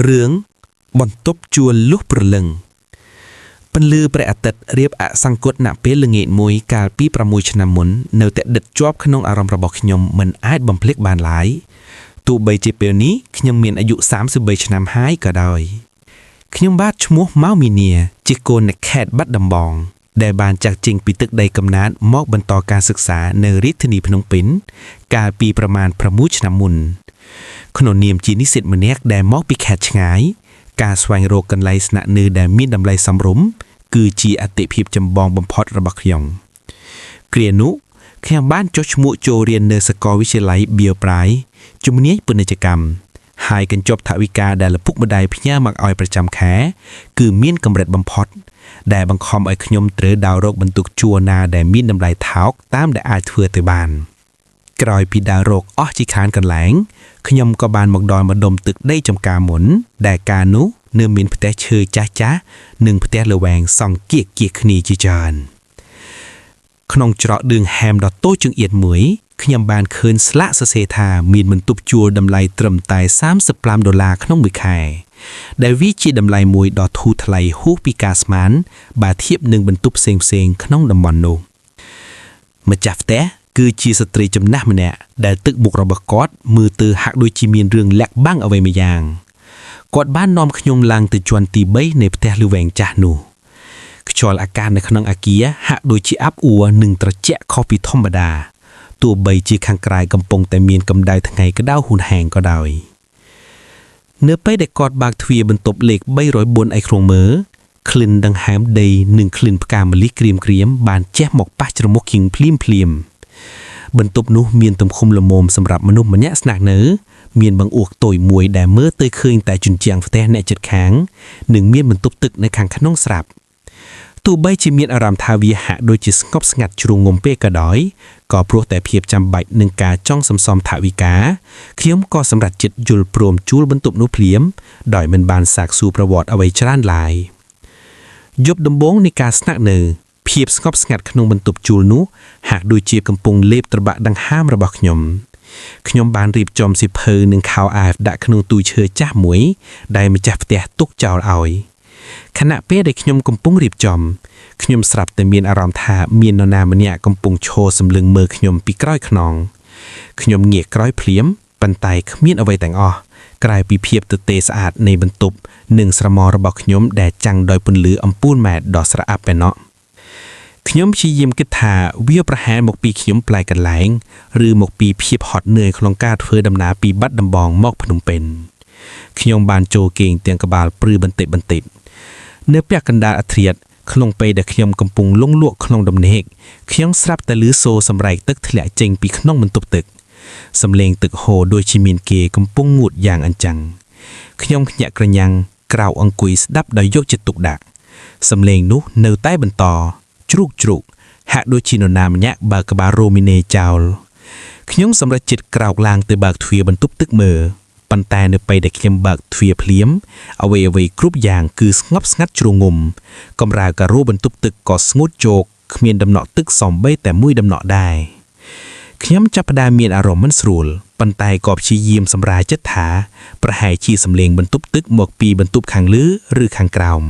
រឿងបន្ទប់ជួលលុះប្រលឹងពន្លឺព្រះអាទិត្យរៀបអសង្កត់ណាក់ពេលល្ងាចមួយកាលពី6ឆ្នាំមុននៅតែដិតជាប់ក្នុងអារម្មណ៍របស់ខ្ញុំមិនអាចបំភ្លេចបានឡើយទោះបីជាពេលនេះខ្ញុំមានអាយុ33ឆ្នាំហើយក៏ដោយខ្ញុំបាទឈ្មោះម៉ៅមីនីជាកូនអ្នកខេត្តបាត់ដំបងដែលបានចាក់ចេញពីទឹកដីកំណើតមកបន្តការសិក្សានៅរាជធានីភ្នំពេញកាលពីប្រមាណ6ឆ្នាំមុនក្នុងនាមជានិស្សិតម្នាក់ដែលមកពីខេត្តឆ្ងាយការស្វែងរកកន្លែងស្នាក់នៅដែលមានតម្លៃសមរម្យគឺជាអាទិភាពចម្បងបំផុតរបស់ខ្ញុំគ្រានោះខ្ញុំបានចុះឈ្មោះចូលរៀននៅសាកលវិទ្យាល័យបៀប្រាយជំនាញពាណិជ្ជកម្មហើយកញ្ចប់ថវិកាដែលឪពុកម្ដាយផ្ញើមកឲ្យប្រចាំខែគឺមានកម្រិតបំផុតដែលបង្ខំឲ្យខ្ញុំត្រូវដើររកបន្ទប់ជួលណាដែលមានតម្លៃថោកតាមដែលអាចធ្វើទៅបានក្រោយពីដើររកអស់ជាខានកន្លែងខ្ញុំក៏បានមកដល់ម្ដុំទឹកដីចំការមុនដែលកាលនោះនៅមានផ្ទះឈើចាស់ៗនិងផ្ទះល្វែងសង់គៀកគ្នាជាច្រើនក្នុងច្រកឌឿងហែមដ៏តូចចង្អៀតមួយខ្ញុំបានឃើញស្លាកសរសេរថាមានបន្ទប់ជួលតម្លៃត្រឹមតែ$35ក្នុងមួយខែដែលវាជាតម្លៃមួយដ៏ធូរថ្លៃហួសពីការស្មានបើធៀបនឹងបន្ទប់ផ្សេងៗក្នុងតំបន់នោះម្ចាស់ផ្ទះគឺជាស្ត្រីចំណាស់ម្នាក់ដែលទឹកមុខរបស់គាត់មើលទៅហាក់ដូចជាមានរឿងលាក់បាំងអ្វីមួយយ៉ាងគាត់បាននាំខ្ញុំឡើងទៅជាន់ទី3នៃផ្ទះល្វែងចាស់នោះខ្យល់អាកាសនៅក្នុងអគារហាក់ដូចជាអាប់អួរនិងត្រជាក់ខុសពីធម្មតាទោះបីជាខាងក្រៅកំពុងតែមានកម្ដៅថ្ងៃក្តៅហួនហែងក៏ដោយនៅពេលដែលគាត់បើកទ្វារបន្ទប់លេខ304ឯក្រុងមើក្លិនដង្ហើមដីនិងក្លិនផ្កាម្លិះក្រៀមៗបានជះមកប៉ះច្រមុះគៀងភ្លាមបន្ទប់នោះមានទំហំល្មមសម្រាប់មនុស្សម្នាក់ស្នាក់នៅមានបង្អួចតូចមួយដែលមើលទៅឃើញតែជញ្ជាំងផ្ទះអ្នកជិតខាងនិងមានបន្ទប់ទឹកនៅខាងក្នុងស្រាប់ទោះបីជាមានអារម្មណ៍ថាវាហាក់ដូចជាស្ងប់ស្ងាត់ជ្រុងងំពេកក៏ដោយក៏ព្រោះតែភាពចាំបាច់នឹងការចង់សន្សំថវិកាខ្ញុំក៏សម្រេចចិត្តយល់ព្រមជួលបន្ទប់នោះភ្លាមដោយមិនបានសាកសួរប្រវត្តិអ្វីច្រើនឡើយយប់ដំបូងនៃការស្នាក់នៅភាពស្ងប់ស្ងាត់ក្នុងបន្ទប់ជួលនោះហាក់ដូចជាកំពុងលេបត្របាក់ដង្ហើមរបស់ខ្ញុំបានរៀបចំសៀវភៅនិងខោអាវដាក់ក្នុងទូឈើចាស់មួយដែលម្ចាស់ផ្ទះទុកចោលឲ្យខណៈពេលដែលខ្ញុំកំពុងរៀបចំខ្ញុំស្រាប់តែមានអារម្មណ៍ថាមាននរណាម្នាក់កំពុងឈរសម្លឹងមើលខ្ញុំពីក្រោយខ្នងខ្ញុំងាកក្រោយភ្លាមប៉ុន្តែគ្មានអ្វីទាំងអស់ក្រៅពីភាពទទេស្អាតនៃបន្ទប់និងស្រមោលរបស់ខ្ញុំដែលចាំងដោយពន្លឺអំពូលម៉ែត្រដ៏ស្រអាប់ឯណោះខ្ញុំព្យាយាមគិតថាវាប្រហែលមកពីខ្ញុំប្លែកកន្លែងឬមកពីភាពហត់នឿយក្នុងការធ្វើដំណើរពីបាត់ដំបងមកភ្នំពេញខ្ញុំបានចូលគេងទាំងក្បាលព្រឺបន្តិចនៅពាក់កណ្ដាលអធ្រាត្រក្នុងពេលដែលខ្ញុំកំពុងលង់លក់ក្នុងដំណេកខ្ញុំស្រាប់តែឮសូរសម្រែកទឹកធ្លាក់ចេញពីក្នុងបន្ទប់ទឹកសំឡេងទឹកហូរដូចជាមានគេកំពុងងូតយ៉ាងអញ្ចឹងខ្ញុំខ្ញាក់ក្រញាំងក្រោកអង្គុយស្ដាប់ដោយយកចិត្តទុកដាក់សំឡេងនោះនៅតែបន្តជ្រូកហាក់ដូចជានរណាម្នាក់បើកក្បាលរ៉ូមីណេចោលខ្ញុំសម្រេចចិត្តក្រោកឡើងទៅបើកទ្វារបន្ទប់ទឹកមើលប៉ុន្តែនៅពេលដែលខ្ញុំបើកទ្វារភ្លាមអ្វីគ្រប់យ៉ាងគឺស្ងប់ស្ងាត់ជ្រុងងំកំរើការ៉ូបន្ទប់ទឹកក៏ស្ងួតជោកគ្មានដំណក់ទឹកសំបីតែមួយដំណក់ដែរខ្ញុំចាប់ផ្ដើមមានអារម្មណ៍មិនស្រួលប៉ុន្តែក៏ព្យាយាមសម្រាលចិត្តថាប្រហែលជាសំឡេងបន្ទប់ទឹកមកពីបន្ទប់ខាងលើឬខាងក្រោម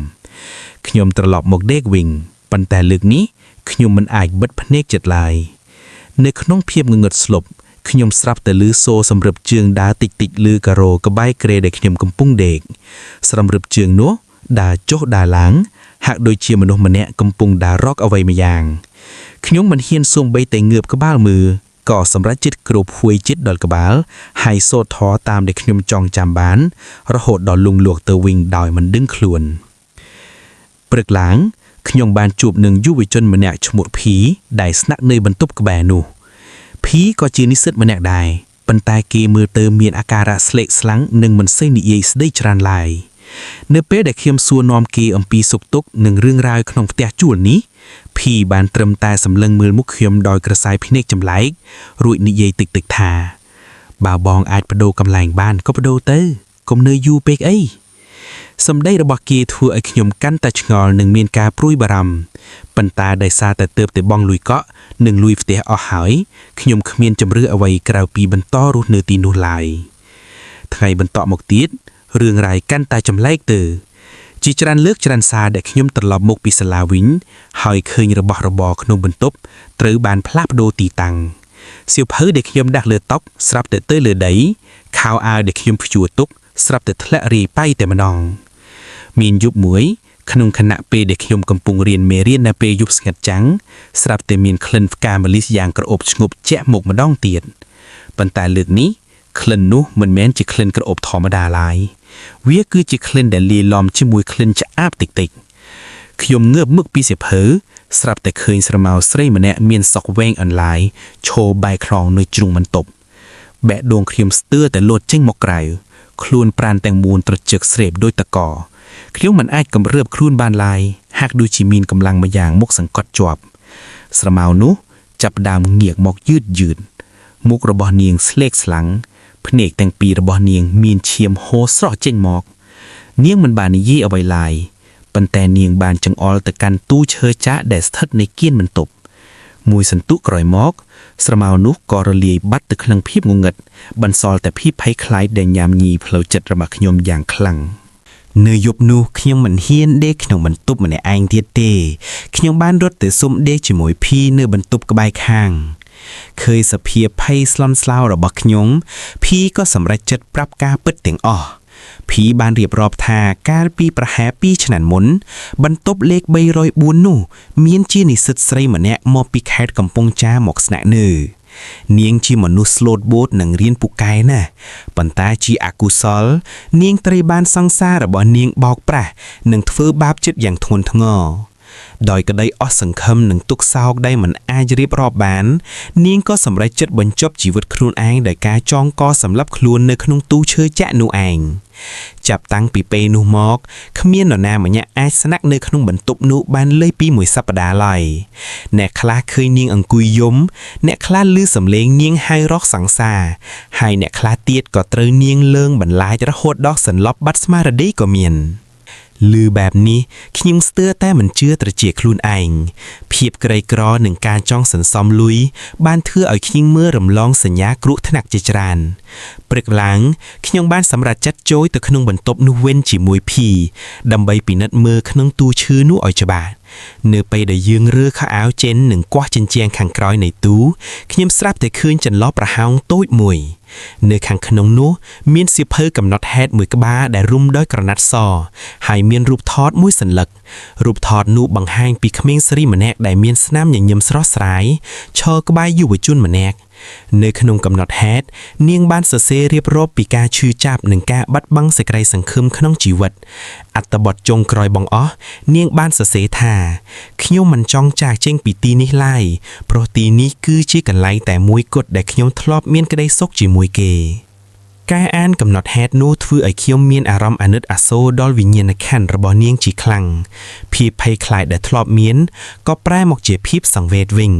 ខ្ញុំត្រឡប់មកដេកវិញប៉ុន្តែលើកនេះខ្ញុំមិនអាចបិទភ្នែកចិត្តឡើយនៅក្នុងភាពងងឹតស្លុបខ្ញុំស្រាប់តែឮសូរសម្រឹបជើងដើរតិចលើការ៉ូក្បែរគ្រែដែលខ្ញុំកំពុងដេកសម្រឹបជើងនោះដើរចុះដើរឡើងហាក់ដូចជាមនុស្សម្នាក់កំពុងដើររកអ្វីមួយយ៉ាងខ្ញុំមិនហ៊ានសូម្បីតែងើបក្បាលមើលក៏សម្រេចចិត្តគ្របហួយចិត្តដល់ក្បាលហើយសូត្រធម៌តាមដែលខ្ញុំចង់ចាំបានរហូតដល់លង់លក់ទៅវិញដោយមិនដឹងខ្លួនព្រឹកឡើងខ្ញុំបានជួបនឹងយុវជនម្នាក់ឈ្មោះភីដែលស្នាក់នៅបន្ទប់ក្បែរនោះភីក៏ជានិស្សិតម្នាក់ដែរប៉ុន្តែគេមើលទៅមានអាការៈស្លេកស្លាំងនិងមិនសូវនិយាយស្ដីច្រើនឡើយនៅពេលដែលខ្ញុំសួរនាំគេអំពីសុខទុក្ខនិងរឿងរ៉ាវក្នុងផ្ទះជួលនេះភីបានត្រឹមតែសម្លឹងមើលមុខខ្ញុំដោយក្រសែភ្នែកចម្លែករួចនិយាយតិចថាបើបងអាចបដូរកន្លែងបានក៏បដូរទៅកុំនៅយូរពេកអីសម្ដីរបស់គេធ្វើឲ្យខ្ញុំកាន់តែឆ្ងល់និងមានការព្រួយបារម្ភប៉ុន្តែដោយសារតែទើបតែបង់លុយកក់និងលុយផ្ទះអស់ហើយខ្ញុំគ្មានជំរឿអ្វីក្រៅពីបន្តរស់នៅទីនោះឡើយថ្ងៃបន្តមកទៀត រឿងរ៉ាវកាន់តែចម្លែកទៅជាច្រើនលើកច្រើនសារដែលខ្ញុំត្រឡប់មកពីសាលាវិញហើយឃើញរបស់របរក្នុងបន្ទប់ត្រូវបានផ្លាស់ប្ដូរទីតាំងសៀវភៅដែលខ្ញុំដាក់លើតុស្រាប់តែទៅលើដីខោអាវដែលខ្ញុំព្យួរទុកស្រាប់តែធ្លាក់រាយប៉ៃតែម្ដងមានយប់មួយក្នុងខណៈពេលដែលខ្ញុំកំពុងរៀនមេរៀននៅពេលយប់ស្ងាត់ចាំងស្រាប់តែមានក្លិនផ្កាម្លិះយ៉ាងក្រអូបឈ្ងប់ជាក់មកម្ដងទៀតប៉ុន្តែលើកនេះក្លិននោះមិនមែនជាក្លិនក្រអូបធម្មតាឡើយវាគឺជាក្លិនដែលលាយឡំជាមួយក្លិនឆ្អាបតិចៗខ្ញុំងើបមុខពីសៀវភៅស្រាប់តែឃើញស្រមោលស្រីម្នាក់មានសក់វែងអន្លាយឈរបែរខ្នងនៅជ្រុងបន្ទប់បែកដងខ្ញុំស្ទើរតែលោតចេញមកក្រៅខ្លួនប្រាណទាំងមូលត្រជឹកស្រេបដូចតកខ្ញុំមិនអាចគម្រើបខ្លួនបានឡើយហាក់ដូចជាមានកម្លាំងម្យ៉ាងមកសង្កត់ជាប់ស្រមោលនោះចាប់ផ្ដើមងាកមកយឺតមុខរបស់នាងស្លេកស្លាំងភ្នែកទាំងពីររបស់នាងមានឈាមហូរស្រស់ចេញមកនាងមិនបាននិយាយអ្វីឡើយប៉ុន្តែនាងបានចង្អុលទៅកាន់ទូឈើចាក់ដែលស្ថិតនៅគៀនបន្ទប់មួយសន្ទុះក្រោយមកស្រមោលនោះក៏រលាយបាត់ទៅក្នុងភាពងងឹតបន្សល់តែភាពភ័យខ្លាចដែលញ៉ាំញីផ្លូវចិត្តរបស់ខ្ញុំយ៉ាងខ្លាំងនៅយប់នោះខ្ញុំមិនហ៊ានដេកក្នុងបន្ទប់ម្នាក់ឯងទៀតទេខ្ញុំបានរត់ទៅសុំដេកជាមួយភីនៅបន្ទប់ក្បែរខាងឃើញសភាពភ័យស្លន់ស្លោរបស់ខ្ញុំភីក៏សម្រេចចិត្តប្រាប់ការពិតទាំងអស់ភីបានរៀបរាប់ថាកាលពីប្រហែល2ឆ្នាំមុនបន្ទប់លេខ304នោះមានជានិស្សិតស្រីម្នាក់មកពីខេត្តកំពង់ចាមមកស្នាក់នៅនាងជាមនុស្សស្លូតបូតនិងរៀនពូកែណាស់ប៉ុន្តែជាអកុសលនាងត្រូវបានសង្សាររបស់នាងបោកប្រាស់និងធ្វើបាបចិត្តយ៉ាងធ្ងន់ធ្ងរដោយក្តីអស់សង្ឃឹមនិងទុក្ខសោកដែលមិនអាចរៀបរាប់បាននាងក៏សម្រេចចិត្តបញ្ចប់ជីវិតខ្លួនឯងដោយការចងកសម្លាប់ខ្លួននៅក្នុងទូឈើចាក់នោះឯងចាប់តាំងពីពេលនោះមកគ្មាននរណាម្នាក់អាចស្នាក់នៅក្នុងបន្ទប់នោះបានលើសពី1សប្តាហ៍ឡើយអ្នកខ្លះឃើញនាងអង្គុយយំអ្នកខ្លះឮសំឡេងនាងហៅរកសង្សារហើយអ្នកខ្លះទៀតក៏ត្រូវនាងលើងបន្លាចរហូតដល់សន្លប់បាត់ស្មារតីក៏មានឮបែបនេះខ្ញុំស្ទើរតែមិនជឿត្រជាខ្លួនឯងភាពក្រីក្រនិងការចង់សន្សំលុយបានធ្វើឲ្យខ្ញុំមើលរំលងសញ្ញាគ្រោះថ្នាក់ជាច្រើនព្រឹកឡើងខ្ញុំបានសម្រេចចិត្តចូលទៅក្នុងបន្ទប់នោះវិញជាមួយភីដើម្បីពិនិត្យមើលក្នុងទូឈើនោះឲ្យច្បាស់នៅពេលដែលយើងរើខោអាវចេញនិងគាស់ជញ្ជាំងខាងក្រោយនៃទូខ្ញុំស្រាប់តែឃើញចន្លោះប្រហោងតូចមួយនៅខាងក្នុងនោះមានសៀវភៅកំណត់ហេតុមួយក្បាលដែលរុំដោយក្រណាត់សហើយមានរូបថតមួយសន្លឹករូបថតនោះបង្ហាញពីក្មេងស្រីម្នាក់ដែលមានស្នាមញញឹមស្រស់ស្រាយឈរក្បែរយុវជនម្នាក់នៅក្នុងកំណត់ហេតុនាងបានសរសេររៀបរាប់ពីការឈឺចាប់និងការបាត់បង់សេចក្តីសង្ឃឹមក្នុងជីវិតអត្ថបទចុងក្រោយបង្អស់នាងបានសរសេរថាខ្ញុំមិនចង់ចាកចេញពីទីនេះឡើយព្រោះទីនេះគឺជាកន្លែងតែមួយគត់ដែលខ្ញុំធ្លាប់មានក្តីសុខជាមួយគេការអានកំណត់ហេតុនោះធ្វើឲ្យខ្ញុំមានអារម្មណ៍អាណិតអាសូរដល់វិញ្ញាណក្ខន្ធរបស់នាងជាខ្លាំងភាពភ័យខ្លាចដែលធ្លាប់មានក៏ប្រែមកជាភាពសង្វេគវិញ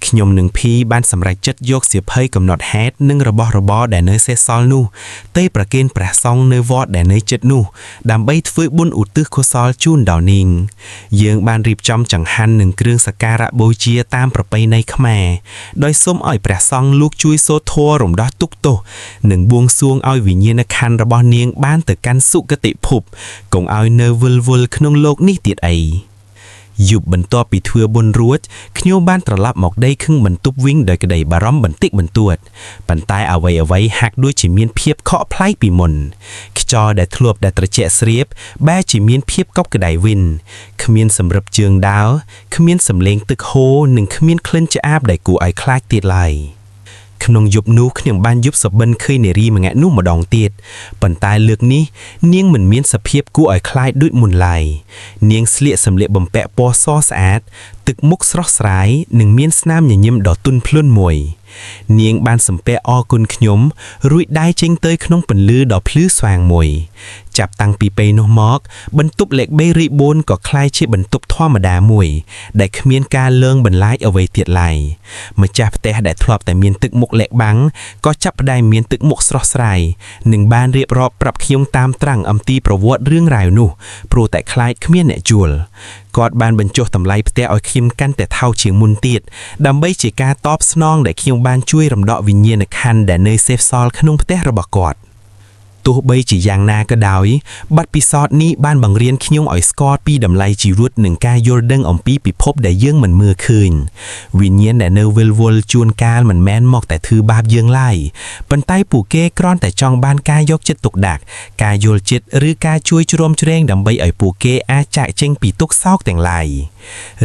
ខ្ញុំនិងភីបានសម្រេចចិត្តយកសៀវភៅកំណត់ហេតុនិងរបស់របរដែលនៅសេសសល់នោះទៅប្រគេនព្រះសង្ឃនៅវត្តដែលនៅជិតនោះដើម្បីធ្វើបុណ្យឧទ្ទិសកុសលជូនដល់នាងយើងបានរៀបចំចង្ហាន់និងគ្រឿងសក្ការបូជាតាមប្រពៃណីខ្មែរដោយសូមឲ្យព្រះសង្ឃលោកជួយសូត្រធម៌រំដោះទុក្ខទោសនិងបួងសួងឲ្យវិញ្ញាណក្ខន្ធរបស់នាងបានទៅកាន់សុគតិភពកុំឲ្យនៅវិលវល់ក្នុងโลกនេះទៀតអីយប់បន្ទាប់ពីធ្វើបុណ្យរួចខ្ញុំបានត្រឡប់មកដីខឹងបន្ទប់វិញដោយក្តីបារម្ភបន្តិចបន្តួចប៉ុន្តែអ្វីហាក់ដូចជាមានភាពខកប្លែកពីមុនខ្យល់ដែលធ្លាប់តែត្រជាក់ស្រៀបបែរជាមានភាពកប់ក្តៅវិញគ្មានសម្រឹបជើងដើរគ្មានសំឡេងទឹកហូរនិងគ្មានក្លិនឆ្អាបដែលគួរឲ្យខ្លាចទៀតឡើយក្នុងយប់នោះខ្ញុំបានយប់សបិនឃើញនារីម្នាក់នោះម្ដងទៀតប៉ុន្តែលើកនេះនាងមិនមានសភាពគួរឲ្យខ្លាចដូចមុនឡើយនាងស្លៀកសម្លៀកបំពាក់ពណ៌សស្អាតទឹកមុខស្រស់ស្រាយនិងមានស្នាមញញឹមដ៏ទន់ភ្លន់មួយនាងបានសំពះអរគុណខ្ញុំរួចដៃចេញទៅក្នុងពន្លឺដ៏ភ្លឺស្វាងមួយចាប់តាំងពីពេលនោះមកបន្ទប់លេខ304ក៏ក្លាយជាបន្ទប់ធម្មតាមួយដែលគ្មានការលើងបន្លាចអ្វីទៀតឡើយម្ចាស់ផ្ទះដែលធ្លាប់តែមានទឹកមុខលាក់បាំងក៏ចាប់ផ្ដើមមានទឹកមុខស្រស់ស្រាយនិងបានរៀបរាប់ប្រាប់ខ្ញុំតាមត្រាំងអំពីប្រវត្តិរឿងរ៉ាវនោះព្រោះតែខ្លាចគ្មានអ្នកជួលគាត់បានបញ្ចុះតម្លៃផ្ទះឲ្យខ្ញុំកាន់តែថោកជាងមុនទៀតដើម្បីជាការតបស្នងដែលខ្ញុំបានជួយរំដោះវិញ្ញាណក្ខន្ធដែលនៅសេសសល់ក្នុងផ្ទះរបស់គាត់ ទោះបីជាយ៉ាងណាក៏ដោយបទពិសោធន៍នេះបានបង្រៀនខ្ញុំឲ្យស្គាល់ពីតម្លៃជីវិតនិងការយល់ដឹងអំពីពិភពដែលយើងមិនមើលឃើញវិញ្ញាណដែលនៅវិលវល់ជួនកាលមិនមែនមកតែធ្វើបាបយើងឡើយប៉ុន្តែពួកគេគ្រាន់តែចង់បានការយកចិត្តទុកដាក់ការយល់ចិត្តឬការជួយជ្រោមជ្រែងដើម្បីឲ្យពួកគេអាចចាកចេញពីទុក្ខសោកទាំងឡាយ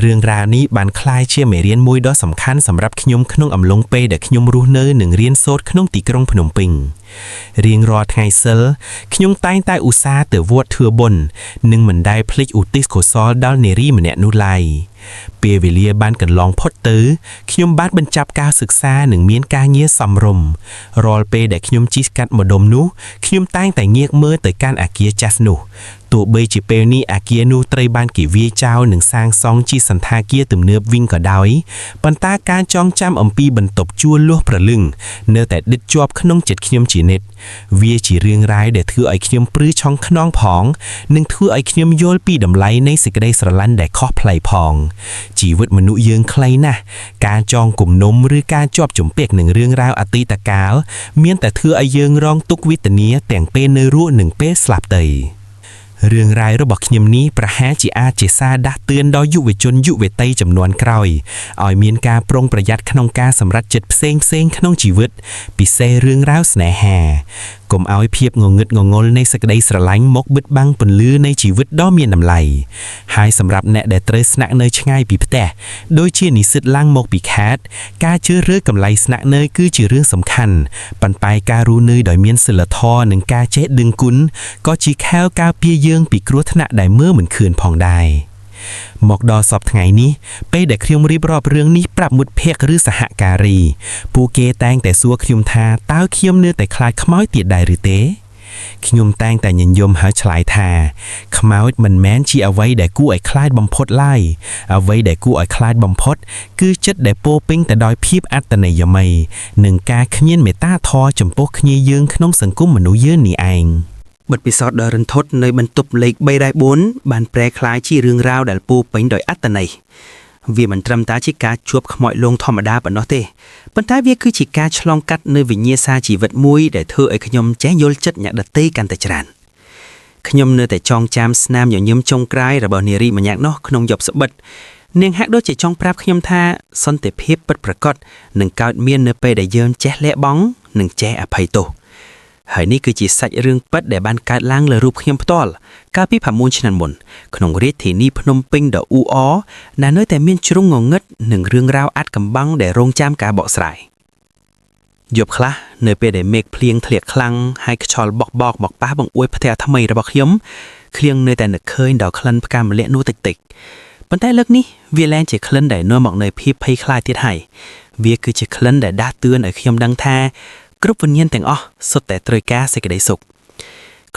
រឿងរ៉ាវនេះបានក្លាយជាមេរៀនមួយដ៏សំខាន់សម្រាប់ខ្ញុំក្នុងអំឡុងពេលដែលខ្ញុំរស់នៅនិងរៀនសូត្រក្នុងទីក្រុងភ្នំពេញរៀងរាល់ថ្ងៃសិលខ្ញុំតែងតែឧស្សាហ៍ទៅវត្តធ្វើបុណ្យនិងមិនដែលភ្លេចឧទ្ទិសកុសលដល់នារីម្នាក់នោះឡើយពេលវេលាបានកន្លងផុតទៅខ្ញុំបានបញ្ចប់ការសិក្សានិងមានការងារសមរម្យរាល់ពេលដែលខ្ញុំជិះកាត់ម្ដុំនោះខ្ញុំតែងតែងាកមើលទៅកាន់អគារចាស់នោះទោះបីជាពេលនេះអគារនោះត្រូវបានគេវាយចោលនិងសាងសង់ជាសន្តាគារទំនើបវិញក៏ដោយប៉ុន្តែការចងចាំអំពីបន្ទប់ជួលលុះព្រលឹងនៅតែដិតជាប់ក្នុងចិត្តខ្ញុំជានិច្ចវាជារឿងរ៉ាវដែលធ្វើឲ្យខ្ញុំព្រឺឆុងខ្នងផងនិងធ្វើឲ្យខ្ញុំយល់ពីតម្លៃនៃសេចក្តីស្រឡាញ់ដែលខុសប្លែកផងជីវិតមនុស្សយើងខ្លីណាស់ការចងគំនុំឬការជាប់ជំពាក់នឹងរឿងរ៉ាវអតីតកាលមានតែធ្វើឲ្យយើងរងទុក្ខវេទនាទាំងពេលនៅរស់និងពេលស្លាប់ទៅរឿងរ៉ាវរបស់ខ្ញុំនេះប្រហែលជាអាចជាសារដាស់តឿនដល់យុវជនយុវតីចំនួនក្រោយឲ្យមានការប្រុងប្រយ័ត្នក្នុងការសម្រេចចិត្តផ្សេងក្នុងជីវិតពិសេសរឿងរ៉ាវស្នេហាកុំឲ្យភាពងងឹតងងល់នៃសេចក្តីស្រឡាញ់មកបិទបាំងពន្លឺនៃជីវិតដ៏មានតម្លៃហើយសម្រាប់អ្នកដែលត្រូវស្នាក់នៅឆ្ងាយពីផ្ទះដូចជានិស្សិតឡើងមកពីខេត្តការជ្រើសរើសកន្លែងស្នាក់នៅគឺជារឿងសំខាន់ប៉ុន្តែការរស់នៅដោយមានសីលធម៌និងការចេះដឹងគុណក៏ជាខែលការពារយើងពីគ្រោះថ្នាក់ដែលមើលមិនឃើញផងដែរមកដល់សប្តាហ៍ថ្ងៃនេះពេលដែលខ្ញុំរៀបរាប់រឿងនេះប្រាប់មិត្តភក្តិឬសហការីពួកគេតែងតែសួរខ្ញុំថាតើខ្ញុំនៅតែខ្លាចខ្មោចទៀតដែរឬទេខ្ញុំតែងតែញញឹមហើយឆ្លើយថាខ្មោចមិនមែនជាអ្វីដែលគួរឲ្យខ្លាចបំផុតឡើយអ្វីដែលគួរឲ្យខ្លាចបំផុតគឺចិត្តដែលពោរពេញទៅដោយភាពអត្តន័យម័យនិងការគ្មានមេត្តាធម៌ចំពោះគ្នាយើងក្នុងសង្គមមនុស្សយើងនេះឯងបទពិសោធន៍ដ៏រន្ធត់នៅបន្ទប់លេខ304បានប្រែក្លាយជារឿងរ៉ាវដែលពោរពេញដោយអត្តន័យវាមិនត្រឹមតែជាការជួបខ្មោចលងធម្មតាប៉ុណ្ណោះទេប៉ុន្តែវាគឺជាការឆ្លងកាត់នូវវិញ្ញាសាជីវិតមួយដែលធ្វើឲ្យខ្ញុំចេះយល់ចិត្តអ្នកដទៃកាន់តែច្រើនខ្ញុំនៅតែចងចាំស្នាមញញឹមចុងក្រោយរបស់នារីម្នាក់នោះក្នុងយប់ស្បិតនាងហាក់ដូចជាចង់ប្រាប់ខ្ញុំថាសន្តិភាពពិតប្រាកដនឹងកើតមាននៅពេលដែលយើងចេះលះបង់និងចេះអភ័យទោសហើយនេះគឺជាសាច់រឿងពិតដែលបានកើតឡើងលើរូបខ្ញុំផ្ទាល់កាលពី6ឆ្នាំមុនក្នុងរាជធានីភ្នំពេញដ៏អ៊ូអរដែលនៅតែមានជ្រុងងងឹតនិងរឿងរ៉ាវអាថ៌កំបាំងដែលរងចាំការបកស្រាយយប់ខ្លះនៅពេលដែលមេឃភ្លៀងធ្លាក់ខ្លាំងហើយខ្យល់បក់បោកមកប៉ះបង្អួចផ្ទះថ្មីរបស់ខ្ញុំនៅតែនឹកឃើញដល់ក្លិនផ្កាម្លិះនោះតិចប៉ុន្តែលើកនេះវាលែងជាក្លិនដែលនាំមកនៅភាពភ័យខ្លាចទៀតហើយវាគឺជាក្លិនដែលដាស់តឿនឲ្យខ្ញុំដឹងថាគ្រប់វិញ្ញាណទាំងអស់សុទ្ធតែត្រូវការសេចក្តីសុខ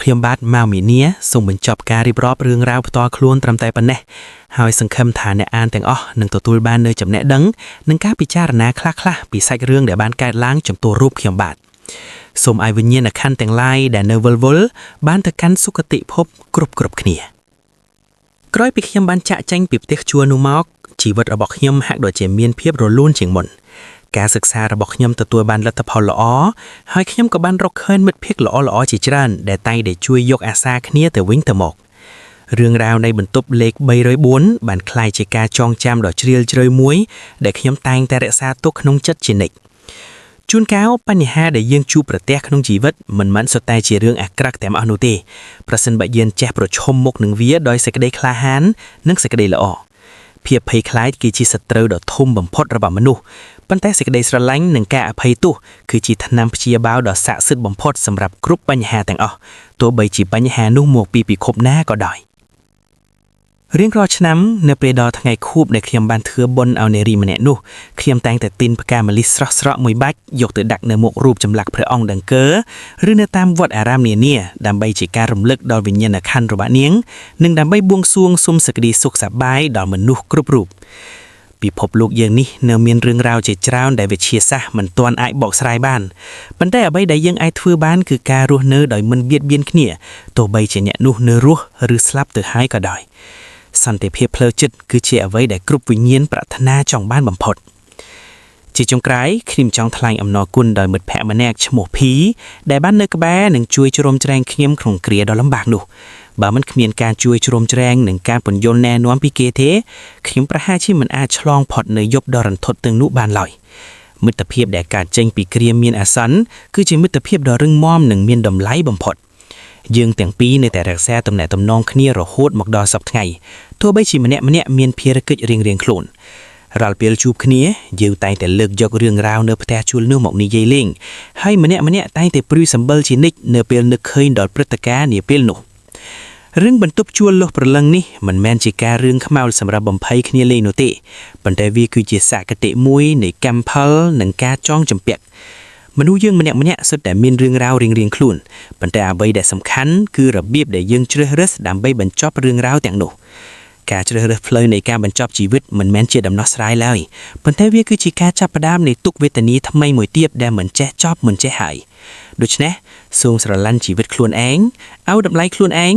ខ្ញុំបាទម៉ៅមីនីសូមបញ្ចប់ការរៀបរាប់រឿងរ៉ាវផ្ទាល់ខ្លួនត្រឹមតែប៉ុណ្ណេះហើយសង្ឃឹមថាអ្នកអានទាំងអស់នឹងទទួលបាននូវចំណេះដឹងនិងការពិចារណាខ្លះៗពីសាច់រឿងដែលបានកើតឡើងចំពោះរូបខ្ញុំបាទសូមឲ្យវិញ្ញាណក្ខន្ធទាំងឡាយដែលនៅវិលវល់បានទៅកាន់សុគតិភពគ្រប់គ្នាក្រោយពីខ្ញុំបានចាក់ចេញពីផ្ទះជួលនោះមកជីវិតរបស់ខ្ញុំហាក់ដូចជាមានភាពរលូនជាងមុនការសិក្សារបស់ខ្ញុំទទួលបានលទ្ធផលល្អហើយខ្ញុំក៏បានរកឃើញមិត្តភក្តិល្អៗជាច្រើនដែលតែងតែជួយយកអាសាគ្នាទៅវិញទៅមករឿងរ៉ាវនៃបន្ទប់លេខ304បានក្លាយជាការចងចាំដ៏ជ្រាលជ្រៅមួយដែលខ្ញុំតែងតែរក្សាទុកក្នុងចិត្តជានិច្ចជួនកាលបញ្ហាដែលយើងជួបប្រទះក្នុងជីវិតមិនមែនសុទ្ធតែជារឿងអាក្រក់ទាំងអស់នោះទេប្រសិនបើយើងចេះប្រឈមមុខនឹងវាដោយសេចក្តីក្លាហាននិងសេចក្តីល្អភាពភ័យខ្លាចគឺជាសត្រូវដ៏ធំបំផុតរបស់មនុស្សប៉ុន្តែសេចក្តីស្រឡាញ់និងការអភ័យទោសគឺជាថ្នាំព្យាបាលដ៏ស័ក្តិសិទ្ធិបំផុតសម្រាប់គ្រប់បញ្ហាទាំងអស់ទោះបីជាបញ្ហានោះមកពីពិភពណាក៏ដោយរៀងរាល់ឆ្នាំនៅពេលដល់ថ្ងៃខួបដែលខ្ញុំបានធ្វើបុណ្យឲ្យនារីម្នាក់នោះខ្ញុំតែងតែទិញផ្កាម្លិះស្រស់ៗមួយបាច់យកទៅដាក់នៅមុខរូបចម្លាក់ព្រះអង្គដង្កើឬនៅតាមវត្តអារាមនានាដើម្បីជាការរំលឹកដល់វិញ្ញាណក្ខន្ធរបស់នាងនិងដើម្បីបួងសួងសុំសេចក្តីសុខសប្បាយដល់មនុស្សគ្រប់រូបពិភពលោកយើងនេះនៅមានរឿងរ៉ាវជាច្រើនដែលវិទ្យាសាស្ត្រមិនទាន់អាចបកស្រាយបានប៉ុន្តែអ្វីដែលយើងអាចធ្វើបានគឺការរស់នៅដោយមិនបៀតបៀនគ្នាទោះបីជាអ្នកនោះនៅរស់ឬស្លាប់ទៅហើយក៏ដោយសន្តិភាពផ្លូវចិត្តគឺជាអ្វីដែលគ្រប់វិញ្ញាណប្រាថ្នាចង់បានបំផុត ជាចុងក្រោយខ្ញុំចង់ថ្លែងអំណរគុណដល់មិត្តភ័ក្តិម្នាក់ឈ្មោះភីដែលបាននៅក្បែរនិងជួយជ្រោមជ្រែងខ្ញុំក្នុងគ្រាដ៏លំបាកនោះបើមិនគ្មានការជួយជ្រោមជ្រែងនិងការពន្យល់ណែនាំពីគេទេខ្ញុំប្រហែលជាមិនអាចឆ្លងផុតនៅយប់ដ៏រន្ធត់ទាំងនោះបានឡើយមិត្តភាពដែលកើតចេញពីគ្រាមានអាសន្នគឺជាមិត្តភាពដ៏រឹងមាំនិងមានតម្លៃបំផុតយើងទាំងពីរនៅតែរក្សាទំនាក់ទំនងគ្នារហូតមកដល់សប្តាហ៍ថ្ងៃទោះបីជាម្នាក់ៗមានភារកិច្ចរៀងៗខ្លួនរាល់ពេលជួបគ្នាយើងតែងតែលើកយករឿងរ៉ាវនៅផ្ទះជួលនោះមកនិយាយលេងហើយម្នាក់ៗតែងតែព្រួយសម្បិលជានិច្ចនៅពេលនឹកឃើញដល់ព្រឹត្តិការណ៍នាពេលនោះរឿងបន្ទប់ជួលលុះប្រលឹងនេះមិនមែនជាការរឿងខ្មៅសម្រាប់បំភ័យគ្នាលេងនោះទេប៉ុន្តែវាគឺជាសក្តិមួយនៃកម្មផលនិងការចងចម្ពាក់មនុស្សយើងម្នាក់ៗសុទ្ធតែមានរឿងរ៉ាវរៀងៗខ្លួនប៉ុន្តែអ្វីដែលសំខាន់គឺរបៀបដែលយើងជ្រើសរើសដើម្បីបញ្ចប់រឿងរ៉ាវទាំងនោះការជ្រើសរើសផ្លូវនៃការបញ្ចប់ជីវិតមិនមែនជាដំណោះស្រាយឡើយប៉ុន្តែវាគឺជាការចាប់ផ្ដើមនៃទុក្ខវេទនាថ្មីមួយទៀតដែលមិនចេះចប់មិនចេះហើយដូច្នេះសូមស្រឡាញ់ជីវិតខ្លួនឯងឲ្យតម្លៃខ្លួនឯង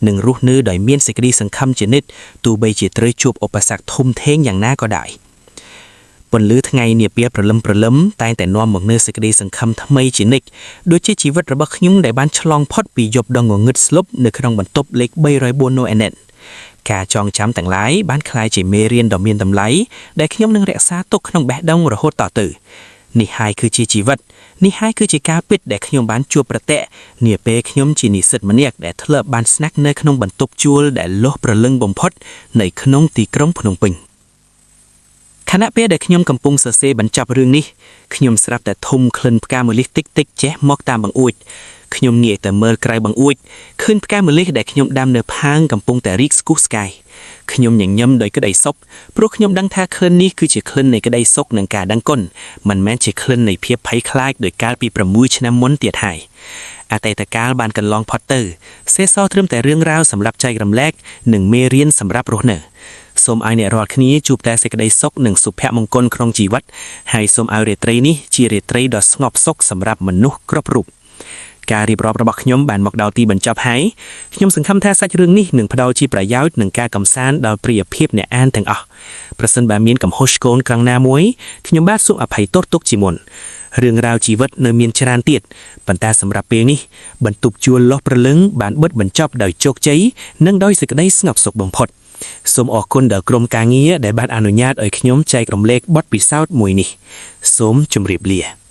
និងរស់នៅដោយមានសេចក្តីសង្ឃឹមជានិច្ចទោះបីជាត្រូវជួបឧបសគ្គធំធេងយ៉ាងណាក៏ដោយពន្លឺថ្ងៃនាពេលព្រលឹមតែងតែនាំមកនូវសេចក្តីសង្ឃឹមថ្មីជានិច្ចដូចជាជីវិតរបស់ខ្ញុំដែលបានឆ្លងផុតពីយប់ដ៏ងងឹតស្លុបនៅក្នុងបន្ទប់លេខ304 No Anet ការចងចាំទាំងឡាយបានក្លាយជាមេរៀនដ៏មានតម្លៃដែលខ្ញុំនឹងរក្សាទុកក្នុងបេះដូងរហូតតទៅនេះហើយគឺជាជីវិតនេះហើយគឺជាការពិតដែលខ្ញុំបានជួបប្រទះនាពេលខ្ញុំជានិស្សិតម្នាក់ដែលធ្លាប់បានស្នាក់នៅក្នុងបន្ទប់ជួលដែលលុះប្រលឹងបំផុតនៅក្នុងទីក្រុងភ្នំពេញខណៈពេលដែលខ្ញុំកំពុងសរសេរបញ្ចប់រឿងនេះខ្ញុំស្រាប់តែធុំក្លិនផ្កាម្លិះតិចៗចេះមកតាមបង្អួចខ្ញុំងាកទៅមើលក្រៅបង្អួចឃើញផ្កាម្លិះដែលខ្ញុំដាំនៅផាងកំពុងតែរីកស្គុះស្កាយខ្ញុំញញឹមដោយក្តីសុខព្រោះខ្ញុំដឹងថាក្លិននេះគឺជាក្លិននៃក្តីសុខនិងការដឹងគុណមិនមែនជាក្លិននៃភាពភ័យខ្លាចដោយកាលពី6 ឆ្នាំមុនទៀតហើយអតីតកាលបានកន្លងផុតទៅសេសសល់ត្រឹមតែរឿងរ៉ាវសម្រាប់ចែករំលែកនិងមេរៀនសម្រាប់រស់នៅសូមឲ្យអ្នករាល់គ្នាជួបតែសេចក្តីសុខនិងសុភមង្គលក្នុងជីវិតហើយសូមឲ្យរាត្រីនេះជារាត្រីដ៏ស្ងប់សុខសម្រាប់មនុស្សគ្រប់រូបការរៀបរាប់របស់ខ្ញុំបានមកដល់ទីបញ្ចប់ហើយខ្ញុំសង្ឃឹមថាសាច់រឿងនេះនឹងផ្ដល់ជាប្រយោជន៍និងការកំសាន្តដល់ប្រិយភាពអ្នកអានទាំងអស់ប្រសិនបើមានកំហុសឆ្គងក្រងណាមួយខ្ញុំបាទសូមអភ័យទោសទុកជាមុនរឿងរ៉ាវជីវិតនៅមានច្រើនទៀតប៉ុន្តែសម្រាប់ពេលនេះបន្ទប់ជួលលុះប្រលឹងបានបិទបញ្ចប់ដោយជោគជ័យនិងដោយសេចក្តីស្ងប់សុខបំផុតសូមអរគុណដល់ក្រុមការងារដែលបានអនុញ្ញាតឲ្យខ្ញុំចែករំលែកបទពិសោធន៍មួយនេះសូមជម្រាបលា